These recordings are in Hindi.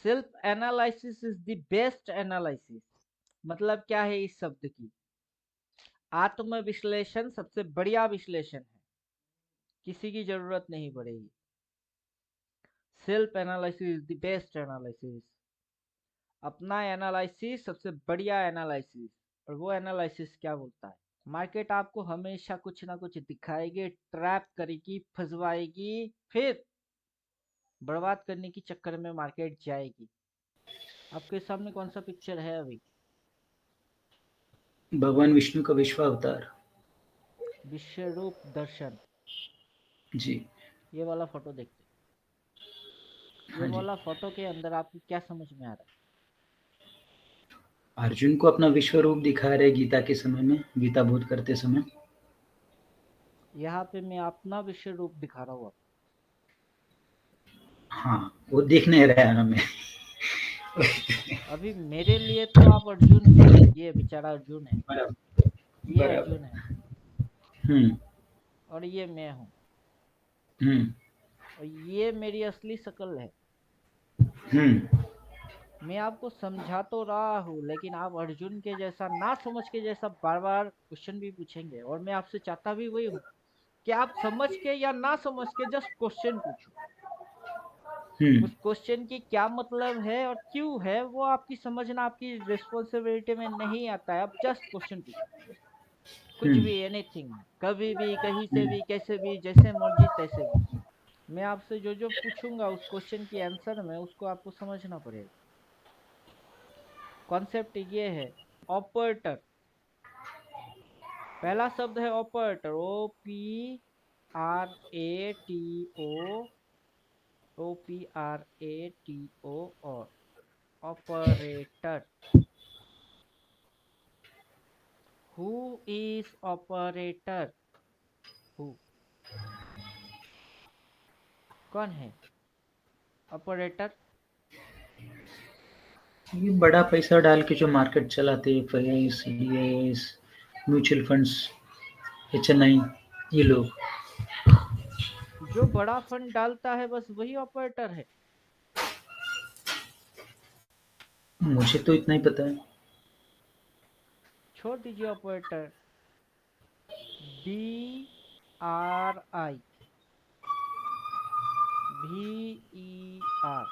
Self analysis is the best analysis. मतलब क्या है इस शब्द की? आत्म विश्लेषण सबसे बढ़िया विश्लेषण है, किसी की जरूरत नहीं पड़ेगी। Self analysis is the best analysis. अपना एनालिसिस सबसे बढ़िया एनालिसिस। और वो एनालिसिस क्या बोलता है? मार्केट आपको हमेशा कुछ ना कुछ दिखाएगी, ट्रैप करेगी, फंसवाएगी, फिर बर्बाद करने के चक्कर में मार्केट जाएगी। आपके सामने कौन सा पिक्चर है अभी? भगवान विष्णु का विश्व अवतार। विश्व रूप दर्शन। जी। ये वाला फोटो देखते। ये हाँ जी। वाला फोटो के अंदर आपको क्या समझ में आ रहा है? अर्जुन को अपना विश्व रूप दिखा रहे गीता के समय में, गीता बोध करते समय। यहाँ पे मैं अपना विश्व रूप दिखा रहा हूँ आपको। हाँ, वो दिख नहीं रहा है हमें। अभी मेरे लिए तो आप अर्जुन है। ये बेचारा अर्जुन है। बराबर। ये बराबर। अर्जुन है। हम्म। और ये मैं हूँ। हम्म। और ये मेरी असली शक्ल है। हम्म। मैं आपको समझा तो रहा हूँ, लेकिन आप अर्जुन के जैसा ना समझ के जैसा बार बार क्वेश्चन भी पूछेंगे। और मैं आपसे चाहता भी वही हूँ कि आप समझ के या ना समझ के जस्ट क्वेश्चन पूछो। हम्म। उस क्वेश्चन की क्या मतलब है और क्यों है वो आपकी समझना आपकी रिस्पॉन्सिबिलिटी में नहीं आता है। आप जस्ट क्वेश्चन पूछो, कुछ हम्म। भी, एनीथिंग, कभी भी, कहीं से हम्म। भी, कैसे भी, जैसे मर्जी तैसे भी। मैं आपसे जो जो पूछूंगा उस क्वेश्चन की आंसर में उसको आपको समझना पड़ेगा। कॉन्सेप्ट ये है, ऑपरेटर। पहला शब्द है ऑपरेटर, OPRATO, OPRATO। और operator. Who is operator? Who, कौन है ऑपरेटर? ये बड़ा पैसा डाल के जो मार्केट चलाते हैं, एफआईआईस, डीआईआईस, म्यूचुअल फंड्स, HNI, ये लोग। जो बड़ा फंड डालता है बस वही ऑपरेटर है। मुझे तो इतना ही पता है। छोड़ दीजिए ऑपरेटर। DRI, VER,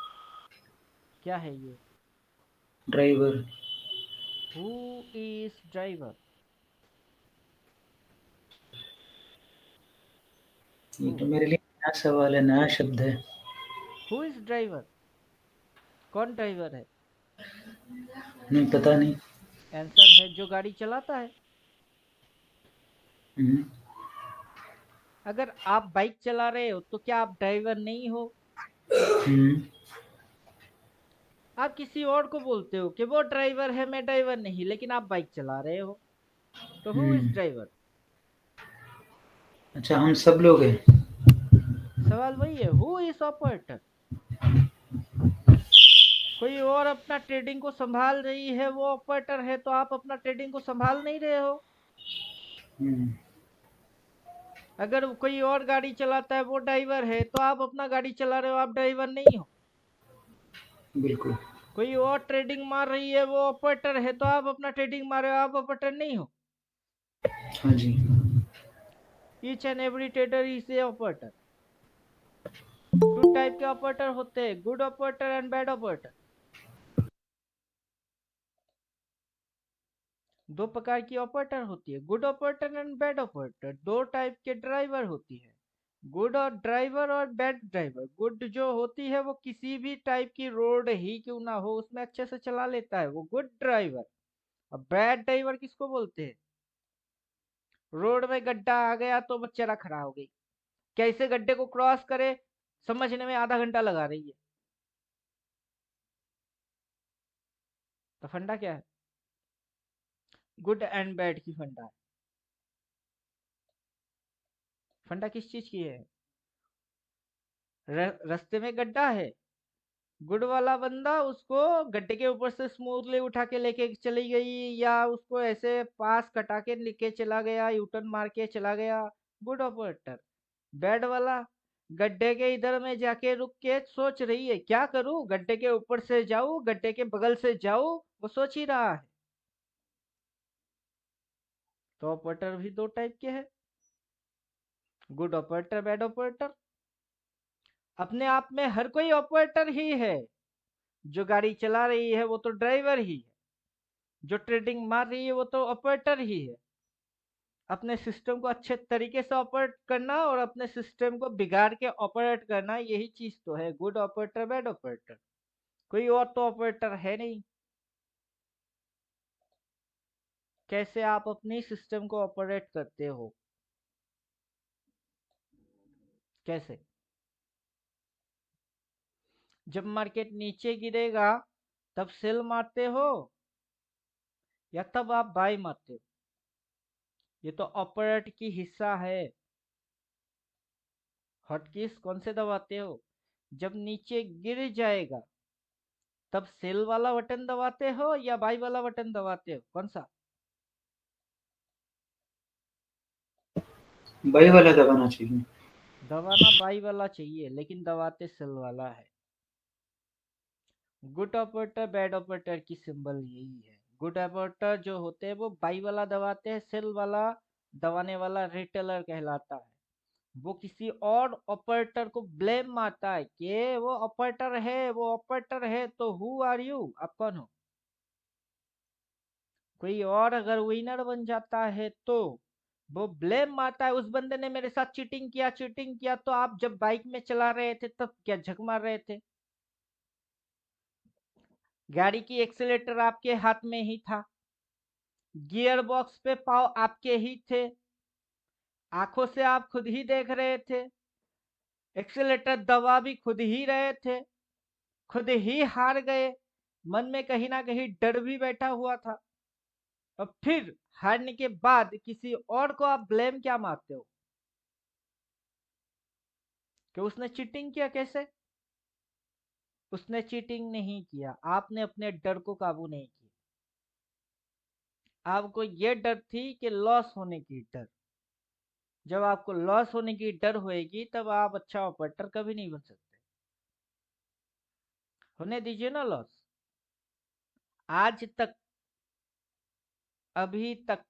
क्या है ये? ड्राइवर। Who is driver? ये हु, तो मेरे लिए नया सवाल है, नया शब्द है। Who is driver? कौन ड्राइवर है? नहीं, पता नहीं। आंसर है जो गाड़ी चलाता है। हम्म। अगर आप बाइक चला रहे हो तो क्या आप ड्राइवर नहीं हो? हम्म। आप किसी और को बोलते हो कि वो ड्राइवर है, मैं ड्राइवर नहीं, लेकिन आप बाइक चला रहे हो। तो हु इज हम्म। ड्राइवर? अच्छा, हम सब लोग हैं। सवाल वही है, हु इज ऑपरेटर? कोई और अपना ट्रेडिंग को संभाल रही है, वो ऑपरेटर है, तो आप अपना ट्रेडिंग को संभाल नहीं रहे हो। हम्म। अगर कोई और गाड़ी चलाता है, वो ड्राइवर है, तो आप अपना गाड़ी चला रहे हो, आप ड्राइवर नहीं हो। बिल्कुल। कोई और ट्रेडिंग मार रही है, वो ऑपरेटर है, तो आप अपना ट्रेडिंग मार रहे हो, आप ऑपरेटर नहीं हो। हाँ जी। Each and every trader is a operator. Two type के ऑपरेटर होते हैं, good operator and bad operator. दो प्रकार की ऑपरेटर होती है, good operator and bad operator. दो टाइप के ड्राइवर होती है, गुड और ड्राइवर और बैड ड्राइवर। गुड जो होती है वो किसी भी टाइप की रोड ही क्यों ना हो उसमें अच्छे से चला लेता है, वो गुड ड्राइवर। अब बैड ड्राइवर किसको बोलते हैं? रोड में गड्ढा आ गया तो चरा खड़ा हो गई, कैसे गड्ढे को क्रॉस करे समझने में आधा घंटा लगा रही है। तो फंडा क्या है? गुड एंड बैड की फंडा है। फंडा किस चीज की है? रास्ते में गड्ढा है, गुड वाला बंदा उसको गड्ढे के ऊपर से स्मूथली उठा के लेके चली गई, या उसको ऐसे पास कटा के लेके चला गया, यूटर्न मार के चला गया, गुड ऑपरेटर। बैड वाला गड्ढे के इधर में जाके रुक के सोच रही है क्या करूं, गड्ढे के ऊपर से जाऊं, गड्ढे के बगल से जाऊं, वो सोच ही रहा है। तो ऑपरेटर भी दो टाइप के हैं, गुड ऑपरेटर, बैड ऑपरेटर। अपने आप में हर कोई ऑपरेटर ही है। जो गाड़ी चला रही है वो तो ड्राइवर ही है, जो ट्रेडिंग मार रही है वो तो ऑपरेटर ही है। अपने सिस्टम को अच्छे तरीके से ऑपरेट करना और अपने सिस्टम को बिगाड़ के ऑपरेट करना, यही चीज तो है गुड ऑपरेटर, बैड ऑपरेटर। कोई और तो ऑपरेटर है नहीं। कैसे आप अपनी सिस्टम को ऑपरेट करते हो, कैसे? जब मार्केट नीचे गिरेगा तब सेल मारते हो या तब आप बाय मारते हो? ये तो ऑपरेट की हिस्सा है। हॉटकीज कौन से दबाते हो? जब नीचे गिर जाएगा तब सेल वाला बटन दबाते हो या बाई वाला बटन दबाते हो, कौन सा? बाई वाला दबाना चाहिए। दबाना बाई वाला चाहिए, लेकिन दबाते सेल वाला है। गुड ऑपरेटर, बैड ऑपरेटर की सिंबल यही है। गुड ऑपरेटर जो होते हैं वो बाई वाला दबाते हैं, सेल वाला दबाने वाला रिटेलर कहलाता है। वो किसी और ऑपरेटर को ब्लेम मारता है कि वो ऑपरेटर है, वो ऑपरेटर है, तो हु आर यू, आप कौन हो? कोई और अगर विनर बन जाता है तो वो ब्लेम मारता है, उस बंदे ने मेरे साथ चीटिंग किया, चीटिंग किया। तो आप जब बाइक में चला रहे थे तब क्या झक मार रहे थे? गाड़ी की एक्सीलेटर आपके हाथ में ही था, गियर बॉक्स पे पाव आपके ही थे, आंखों से आप खुद ही देख रहे थे, एक्सीलेटर दबा भी खुद ही रहे थे, खुद ही हार गए। मन में कहीं ना कहीं डर भी बैठा हुआ था। और फिर हारने के बाद किसी और को आप ब्लेम क्या मारते हो कि उसने चीटिंग किया? कैसे? उसने चीटिंग नहीं किया, आपने अपने डर को काबू नहीं किया। आपको ये डर थी कि लॉस होने की डर। जब आपको लॉस होने की डर होएगी तब आप अच्छा ऑपरेटर कभी नहीं बन सकते। होने दीजिए ना लॉस। आज तक, अभी तक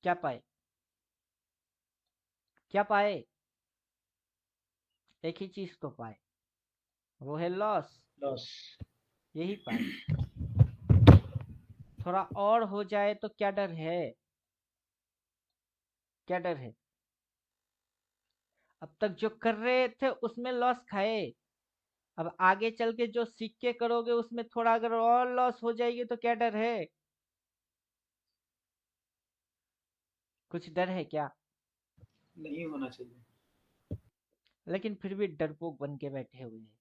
क्या पाए? क्या पाए? एक ही चीज तो पाए, वो है लॉस। लॉस। यही पाए। थोड़ा और हो जाए तो क्या डर है? क्या डर है? अब तक जो कर रहे थे उसमें लॉस खाए, अब आगे चल के जो सीख के करोगे उसमें थोड़ा अगर और लॉस हो जाएगी तो क्या डर है? कुछ डर है क्या? नहीं होना चाहिए। लेकिन फिर भी डरपोक बन के बैठे हुए हैं।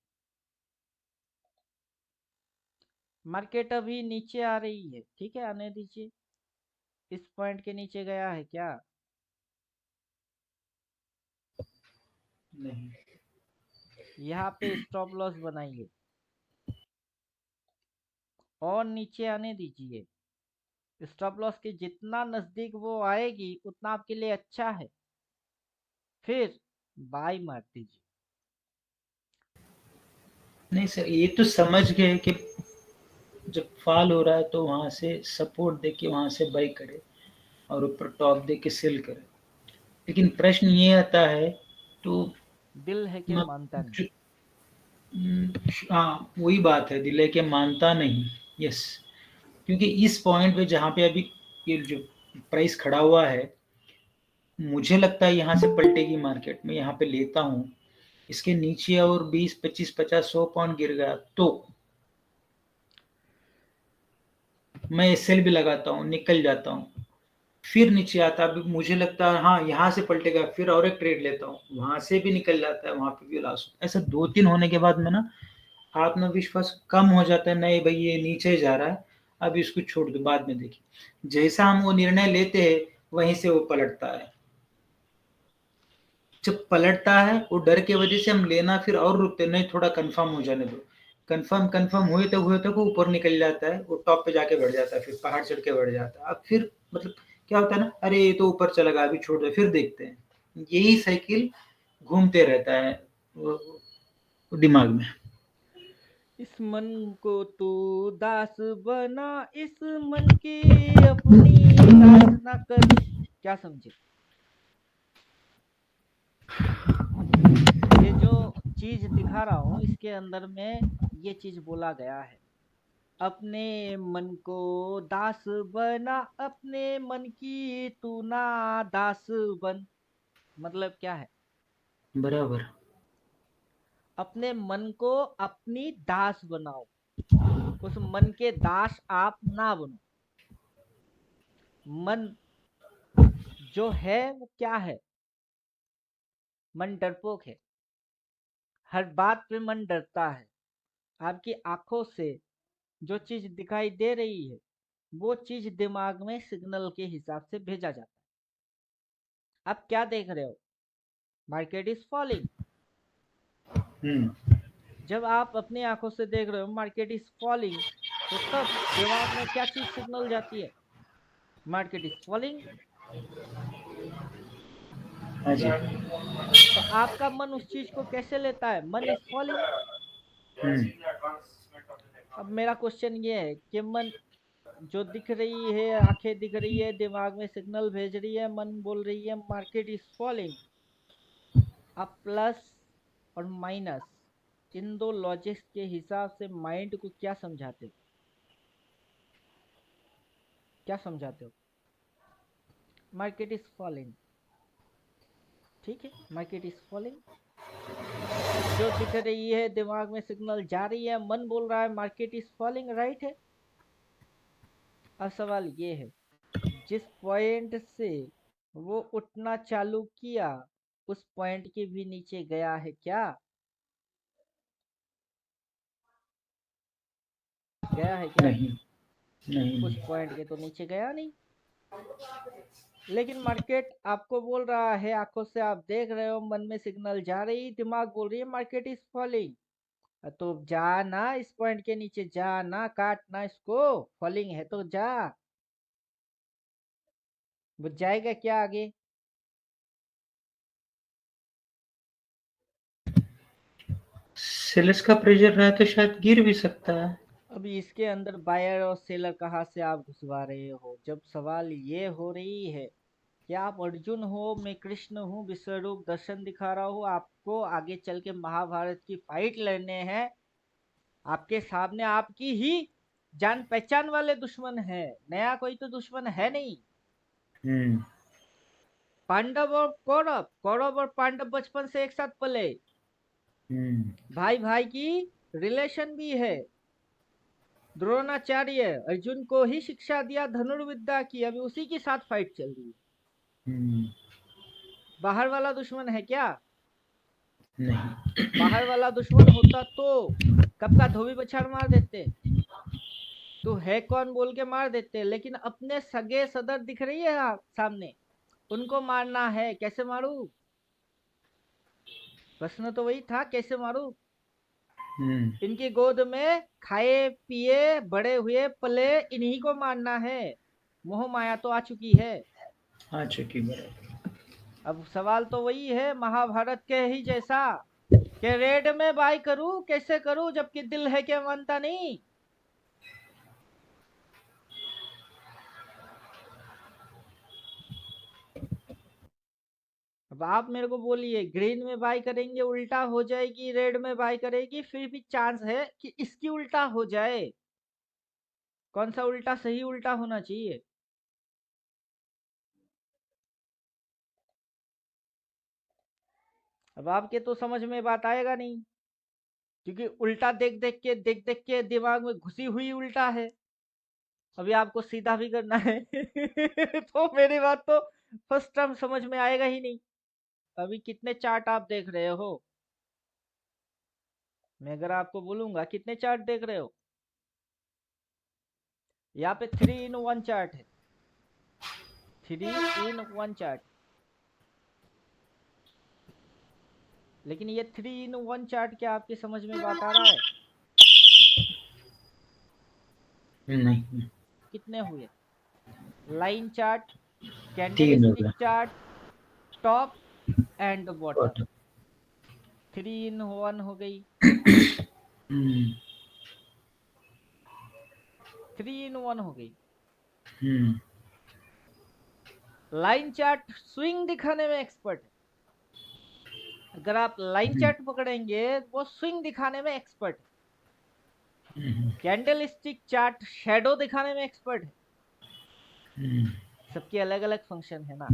मार्केट अभी नीचे आ रही है, ठीक है, आने दीजिए। इस पॉइंट के नीचे गया है क्या? नहीं। यहाँ पे स्टॉप लॉस बनाइए और नीचे आने दीजिए। स्टॉप लॉस के जितना नजदीक वो आएगी उतना आपके लिए अच्छा है। फिर बाय मार दीजिए। नहीं सर, ये तो समझ गए कि जब फॉल हो रहा है तो वहां से सपोर्ट दे के वहां से बाई करे और ऊपर टॉप दे के सेल करे। लेकिन प्रश्न ये आता है, तो दिल है कि मानता नहीं। हाँ वही बात है, दिले के मानता नहीं। यस। क्योंकि इस पॉइंट पे जहाँ पे अभी ये जो प्राइस खड़ा हुआ है, मुझे लगता है यहाँ से पलटेगी मार्केट में, यहाँ पे लेता हूँ। इसके नीचे और 20 25 50 100 पॉइंट गिर गया तो मैं एसएल भी लगाता हूँ, निकल जाता हूँ। फिर नीचे आता, अभी मुझे लगता है हाँ यहाँ से पलटेगा, फिर और एक ट्रेड लेता हूँ, वहां से भी निकल जाता है, वहां पे भी लॉस होता है। ऐसा 2 3 होने के बाद में ना आत्मविश्वास कम हो जाता है, नहीं भाई ये नीचे जा रहा है, अब इसको छोड़ दो, बाद में देखिए। जैसा हम वो निर्णय लेते हैं वहीं से वो पलटता है। जब पलटता है वो डर की वजह से हम लेना फिर और रुकते नहीं, थोड़ा कंफर्म हो जाने दो। कंफर्म कंफर्म हुए तक वो ऊपर निकल जाता है, वो टॉप पे जाके बढ़ जाता है, फिर पहाड़ चढ़ के बढ़ जाता है। अब फिर मतलब क्या होता है ना, अरे ये तो ऊपर चला गया, अभी छोड़ दो, फिर देखते हैं। यही साइकिल घूमते रहता है। वो दिमाग में। इस मन को तू दास बना, इस मन की अपनी दास ना कर। क्या समझे? ये जो चीज दिखा रहा हूं इसके अंदर में ये चीज बोला गया है, अपने मन को दास बना, अपने मन की तू ना दास बन। मतलब क्या है? बराबर। अपने मन को अपनी दास बनाओ, उस मन के दास आप ना बनो। मन जो है वो क्या है? मन डरपोक है, हर बात पे मन डरता है। आपकी आंखों से जो चीज दिखाई दे रही है वो चीज दिमाग में सिग्नल के हिसाब से भेजा जाता है। आप क्या देख रहे हो? Market is falling. जब आप अपनी आंखों से देख रहे हो मार्केट इज फॉलिंग, तो तब दिमाग में क्या चीज सिग्नल जाती है? Market is falling. हाँ जी। तो आपका मन उस चीज को कैसे लेता है? मन इज फॉलिंग। अब मेरा क्वेश्चन ये है कि मन जो दिख रही है, आंखें दिख रही है, दिमाग में सिग्नल भेज रही है, मन बोल रही है मार्केट इज फॉलिंग। अब प्लस और माइनस इन दो लॉजिक्स के हिसाब से माइंड को क्या समझाते हो? क्या समझाते हो? Market is falling. ठीक है, मार्केट इज फॉलिंग। जो दिख रही है, दिमाग में सिग्नल जा रही है, मन बोल रहा है मार्केट इज फॉलिंग, राइट है। अब सवाल ये है, जिस पॉइंट से वो उठना चालू किया उस पॉइंट के भी नीचे गया है क्या? गया है क्या? नहीं, नहीं, उस नहीं। पॉइंट के तो नीचे गया नहीं। लेकिन मार्केट आपको बोल रहा है, आंखों से आप देख रहे हो, मन में सिग्नल जा रही, दिमाग बोल रही है मार्केट इज फॉलिंग। तो जा ना, इस पॉइंट के नीचे जा ना, काट ना इसको। फॉलिंग है तो जा। वो जाएगा क्या आगे? सेल्स का प्रेशर रहा तो शायद गिर भी सकता है। अभी इसके अंदर बायर और सेलर कहाँ से आप घुसवा रहे हो? जब सवाल ये हो रही है कि आप अर्जुन हो, मैं कृष्ण हूँ, विश्व रूप दर्शन दिखा रहा हूँ, आपको आगे चल के महाभारत की फाइट लड़ने हैं। आपके सामने आपकी ही जान पहचान वाले दुश्मन है, नया कोई तो दुश्मन है नहीं। हम्म। पांडव और कौरव, कौरव और पांडव बचपन से एक साथ पले, भाई भाई की रिलेशन भी है। द्रोणाचार्य अर्जुन को ही शिक्षा दिया धनुर्विद्या की, अभी उसी के साथ फाइट चल रही है। बाहर वाला दुश्मन है क्या? नहीं। बाहर वाला दुश्मन होता तो कब का धोबी बछाड़ मार देते, तू है कौन बोल के मार देते। लेकिन अपने सगे सदर दिख रही है सामने, उनको मारना है, कैसे मारू? प्रश्न तो वही था, कैसे मारू? इनकी गोद में खाए पिए बड़े हुए पले इन्हीं को मारना है। मोह माया तो आ चुकी है। आ चुकी बराबर। अब सवाल तो वही है महाभारत के ही जैसा, कि रेड में बाई करूं कैसे करूं, जबकि दिल है क्या मानता नहीं। अब आप मेरे को बोलिए, ग्रीन में बाई करेंगे उल्टा हो जाएगी, रेड में बाई करेगी फिर भी चांस है कि इसकी उल्टा हो जाए। कौन सा उल्टा सही उल्टा होना चाहिए? अब आपके तो समझ में बात आएगा नहीं, क्योंकि उल्टा देख देख के दिमाग में घुसी हुई उल्टा है। अभी आपको सीधा भी करना है तो मेरी बात तो फर्स्ट टर्म समझ में आएगा ही नहीं। अभी कितने चार्ट आप देख रहे हो? मैं अगर आपको बोलूंगा कितने चार्ट देख रहे हो, यहाँ पे 3 in 1 चार्ट है, 3 in 1 चार्ट। लेकिन ये 3 in 1 चार्ट क्या आपकी समझ में बात आ रहा है? नहीं। कितने हुए? लाइन चार्ट, 3 हो कैंडलस्टिक गया। Chart, top and bottom. Bottom. 3 in 1 हो गई, 3 in 1 हो गई। लाइन चार्ट स्विंग दिखाने में एक्सपर्ट है। अगर आप लाइन चार्ट पकड़ेंगे वो स्विंग दिखाने में एक्सपर्ट है। कैंडल स्टिक चार्ट शेडो दिखाने में एक्सपर्ट है। सबके अलग अलग फंक्शन है ना।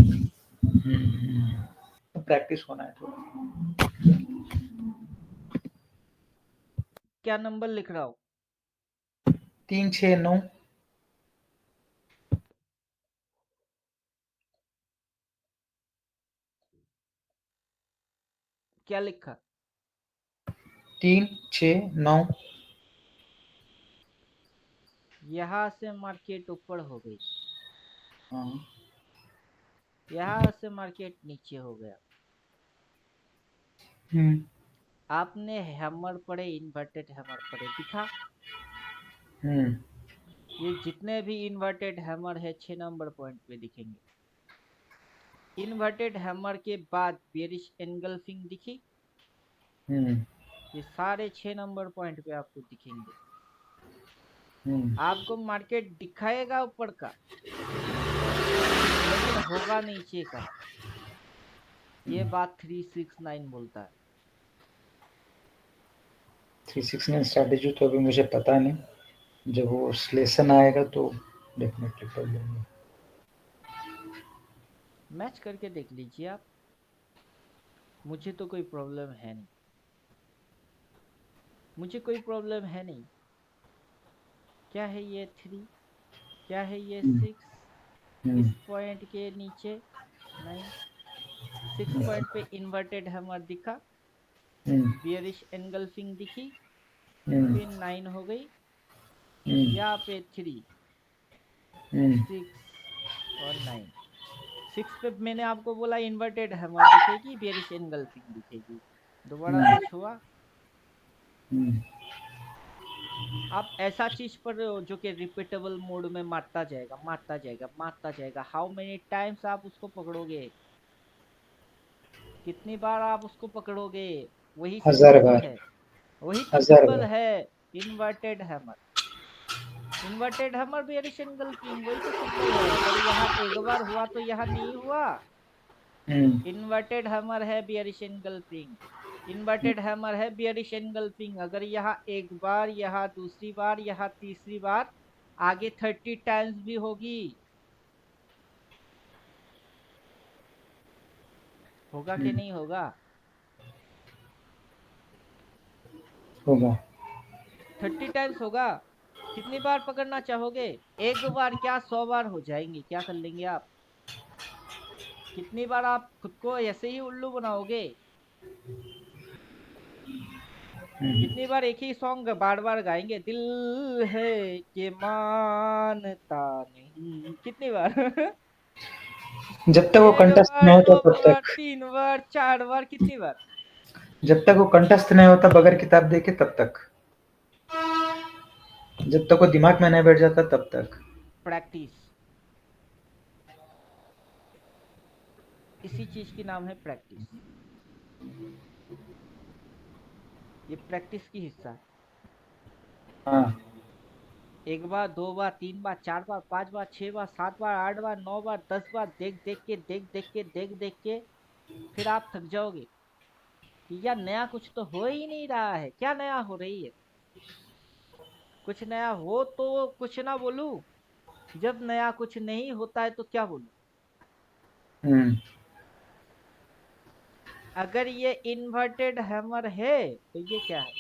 प्रैक्टिस होना है थोड़ा। क्या नंबर लिख रहा हूं? 3 6 9। क्या लिखा? 3 6 9। यहां से मार्केट ऊपर हो गई, हाँ। यहां से मार्केट नीचे हो गया। आपने हैमर पढ़े, इन्वर्टेड हैमर पढ़े, दिखा? ये जितने भी इन्वर्टेड हैमर है 6 नंबर पॉइंट पे दिखेंगे। इन्वर्टेड हैमर के बाद बेरिश एनगल्फिंग दिखी, ये सारे 6 नंबर पॉइंट पे आपको दिखेंगे। आपको मार्केट दिखाएगा ऊपर का लेकिन होगा नीचे का, ये बात 369 बोलता है। 369 स्ट्रैटेजी तो अभी मुझे पता नहीं, जब वो लेसन आएगा तो डेफिनेटली पढ़ लूंगा। मैच करके देख लीजिए आप, मुझे तो कोई प्रॉब्लम है नहीं, मुझे कोई प्रॉब्लम है नहीं। क्या है ये 3, क्या है ये 6, इस पॉइंट के नीचे 9, 6 पॉइंट पे इन्वर्टेड हैमर दिखा, बियरिश एनगल्फिंग दिखी, फिर 9 हो गई, यहाँ पे 3 6 और 9। 6 पे मैंने आपको बोला इन्वर्टेड हैमर दिखेगी, बियरिश एनगल्फिंग दिखेगी। दोबारा कुछ हुआ? आप ऐसा चीज पढ़ रहे हो जो कि रिपीटेबल मोड में मारता जाएगा, मारता जाएगा, मारता जाएगा। हाउ मेनी टाइम्स आप उसको पकड़ोगे, कितनी बार आप उसको पकड़ोगे? वही 1000 सिंबल बार, है, वही तो 1000 सिंबल बार। है। Inverted hammer, inverted hammer bearish engulfing, वही तो सिंबल है। अगर यहाँ एक बार हुआ तो यहाँ नहीं हुआ। इन्वर्टेड हैमर है बियरिश एनगल्फिंग, इन्वर्टेड हैमर है बियरिश एनगल्फिंग। अगर यहाँ एक बार, यहाँ दूसरी बार, यहाँ तीसरी बार, आगे 30 टाइम्स भी होगी। होगा कि नहीं होगा? होगा। 30 टाइम्स होगा। कितनी बार पकड़ना चाहोगे? एक बार क्या 100 बार हो जाएंगे, क्या कर लेंगे आप? कितनी बार आप खुद को ऐसे ही उल्लू बनाओगे? कितनी बार एक ही सॉन्ग बार बार गाएंगे, दिल है कि मानता नहीं, कितनी बार? जब तक वो एक कंठस्थ बार, नहीं होता दो तब बार, तक, 3 बार, 4 बार, कितनी बार? जब तक वो कंठस्थ नहीं होता बगैर किताब देखे तब तक, जब तक वो दिमाग में नहीं बैठ जाता तब तक। प्रैक्टिस, इसी चीज की नाम है प्रैक्टिस। ये प्रैक्टिस की हिस्सा है। हाँ। एक बार, 2 बार, 3 बार, 4 बार, 5 बार, 6 बार, 7 बार, 8 बार, 9 बार, 10 बार देख देख के, देख देख के, देख देख के फिर आप थक जाओगे कि यार नया कुछ तो हो ही नहीं रहा है, क्या नया हो रही है? कुछ नया हो तो कुछ ना बोलूं, जब नया कुछ नहीं होता है तो क्या बोलूं? अगर ये इन्वर्टेड हैमर है तो ये क्या है?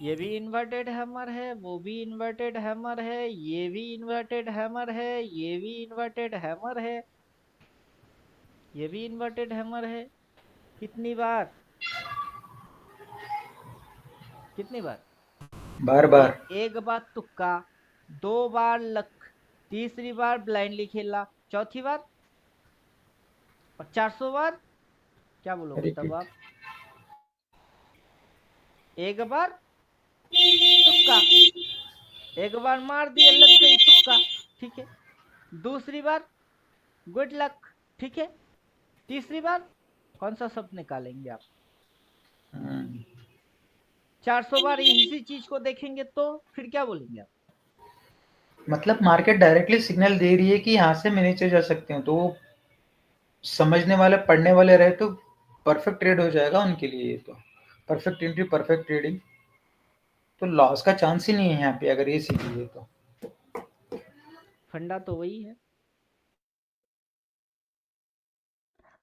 ये भी इन्वर्टेड हैमर है, वो भी इन्वर्टेड हैमर है, ये भी इन्वर्टेड हैमर है, ये भी इन्वर्टेड हैमर है, ये भी इन्वर्टेड हैमर है। कितनी बार, कितनी बार? बार बार। एक बार तुक्का, 2 बार लक, तीसरी बार ब्लाइंडली खेला, चौथी बार और 400 बार क्या बोलोगे तब रिपीट। आप? एक बार तुक्का, एक बार मार दिया, लग गई तुक्का, ठीक है। दूसरी बार गुड लक, ठीक है। तीसरी बार कौन सा शब्द निकालेंगे आप? हम्म, 400 बार इसी चीज को देखेंगे तो फिर क्या बोलेंगे आप? मतलब मार्केट डायरेक्टली सिग्नल दे रही है कि यहाँ से मैं नीचे जा सकती हूँ, तो वो समझने वाले पढ़ने वाले रहे तो परफेक्ट ट्रेड हो जाएगा उनके लिए। ये तो परफेक्ट एंट्री परफेक्ट ट्रेडिंग, तो लॉस का चांस ही नहीं है यहाँ पे अगर ये सीख लिए तो। फंडा तो वही है।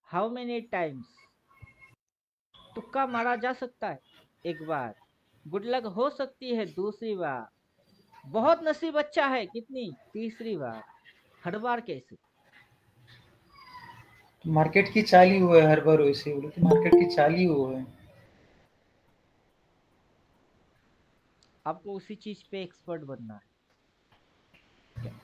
हाउ मेनी टाइम्स तुक्का मारा जा सकता है? एक बार। गुड लक हो सकती है दूसरी बार। बहुत नसीब अच्छा है कितनी? तीसरी बार। हर बार कैसे? मार्केट की चाल ही हुआ है हर बार वैसे, बोले तो मार्केट की चाल ही हुआ है। आपको उसी चीज पे एक्सपर्ट बनना है।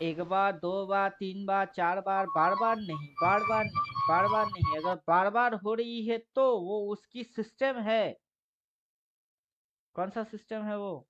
एक बार, दो बार, तीन बार, चार बार, बार बार नहीं, बार बार नहीं, बार बार नहीं। अगर बार बार हो रही है तो वो उसकी सिस्टम है। कौन सा सिस्टम है वो?